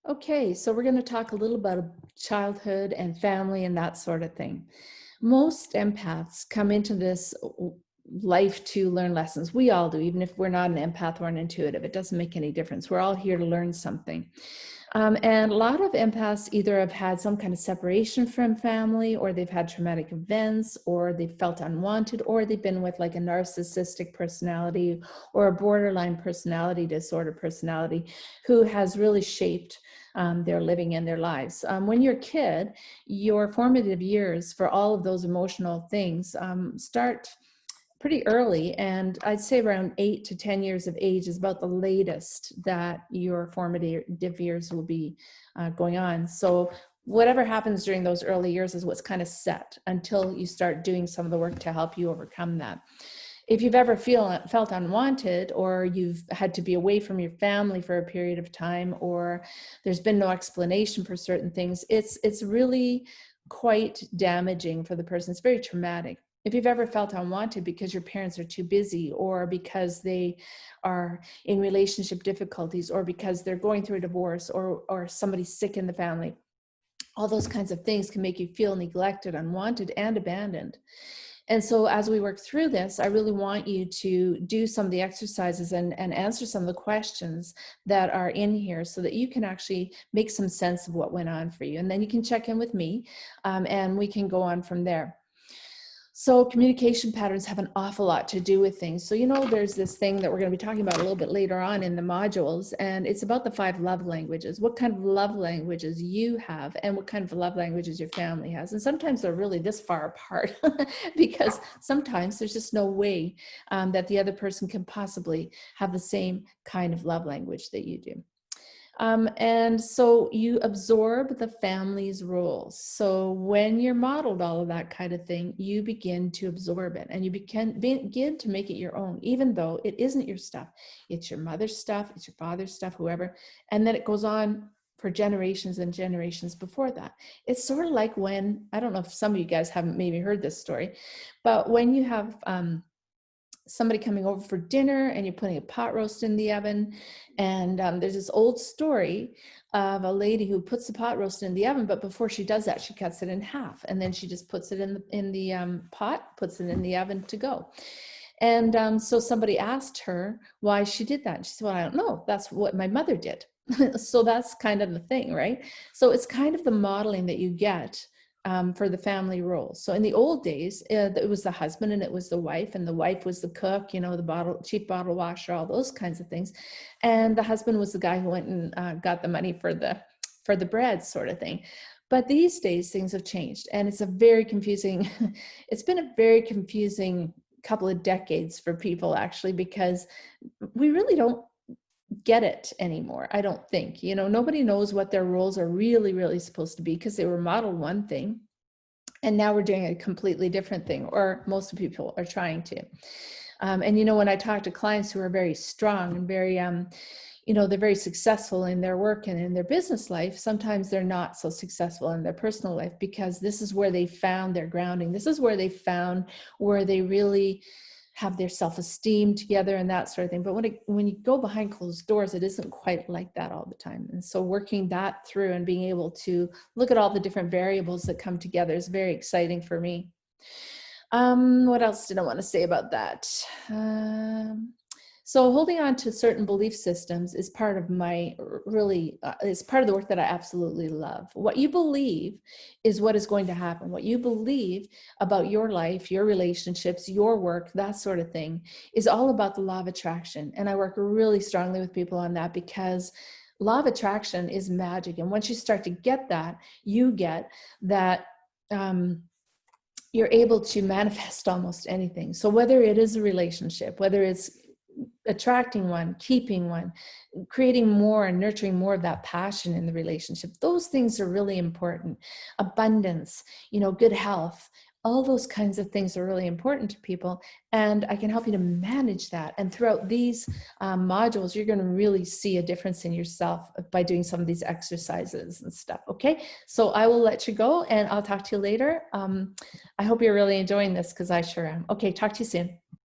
Okay, so we're going to talk a little about childhood and family and that sort of thing. Most empaths come into this life to learn lessons. We all do, even if we're not an empath or an intuitive. It doesn't make any difference. We're all here to learn something. And a lot of empaths either have had some kind of separation from family, or they've had traumatic events, or they've felt unwanted, or they've been with like a narcissistic personality or a borderline personality disorder personality who has really shaped their living and their lives. When you're a kid, your formative years for all of those emotional things start pretty early, and I'd say around 8 to 10 years of age is about the latest that your formative years will be going on. So whatever happens during those early years is what's kind of set until you start doing some of the work to help you overcome that. If you've ever felt unwanted, or you've had to be away from your family for a period of time, or there's been no explanation for certain things, it's really quite damaging for the person. It's very traumatic. If you've ever felt unwanted because your parents are too busy, or because they are in relationship difficulties, or because they're going through a divorce, or somebody's sick in the family, all those kinds of things can make you feel neglected, unwanted, and abandoned. And so as we work through this, I really want you to do some of the exercises and answer some of the questions that are in here, so that you can actually make some sense of what went on for you. And then you can check in with me, and we can go on from there. So communication patterns have an awful lot to do with things. So, there's this thing that we're going to be talking about a little bit later on in the modules, and it's about the 5 love languages, what kind of love languages you have and what kind of love languages your family has. And sometimes they're really this far apart because sometimes there's just no way that the other person can possibly have the same kind of love language that you do. And so you absorb the family's roles. So when you're modeled all of that kind of thing, you begin to absorb it, and you begin to make it your own, even though it isn't your stuff. It's your mother's stuff, it's your father's stuff, whoever. And then it goes on for generations and generations before that. It's sort of like when, I don't know if some of you guys haven't maybe heard this story, but when you have somebody coming over for dinner and you're putting a pot roast in the oven, and there's this old story of a lady who puts the pot roast in the oven, but before she does that, she cuts it in half, and then she just puts it in the pot, puts it in the oven to go. And so somebody asked her why she did that. And she said, well, I don't know. That's what my mother did. So that's kind of the thing, right? So it's kind of the modeling that you get for the family roles. So in the old days, it was the husband and it was the wife, and the wife was the cook, the chief bottle washer, all those kinds of things. And the husband was the guy who went and got the money for the bread, sort of thing. But these days things have changed, and it's a very confusing, it's been a very confusing couple of decades for people, actually, because we really don't get it anymore. I don't think, nobody knows what their roles are really, really supposed to be, because they were modeled one thing and now we're doing a completely different thing, or most people are trying to. And when I talk to clients who are very strong and very, they're very successful in their work and in their business life, sometimes they're not so successful in their personal life, because this is where they found their grounding. This is where they found where they really have their self-esteem together and that sort of thing. But when you go behind closed doors, it isn't quite like that all the time. And so working that through and being able to look at all the different variables that come together is very exciting for me. What else did I want to say about that? So holding on to certain belief systems is part of is part of the work that I absolutely love. What you believe is what is going to happen. What you believe about your life, your relationships, your work, that sort of thing, is all about the law of attraction. And I work really strongly with people on that, because law of attraction is magic. And once you start to get that, you get that you're able to manifest almost anything. So whether it is a relationship, whether it's attracting one, keeping one, creating more and nurturing more of that passion in the relationship, those things are really important. Abundance, good health, all those kinds of things are really important to people, and I can help you to manage that. And throughout these modules, you're going to really see a difference in yourself by doing some of these exercises and stuff. Okay, so I will let you go, and I'll talk to you later. I hope you're really enjoying this, because I sure am. Okay, talk to you soon.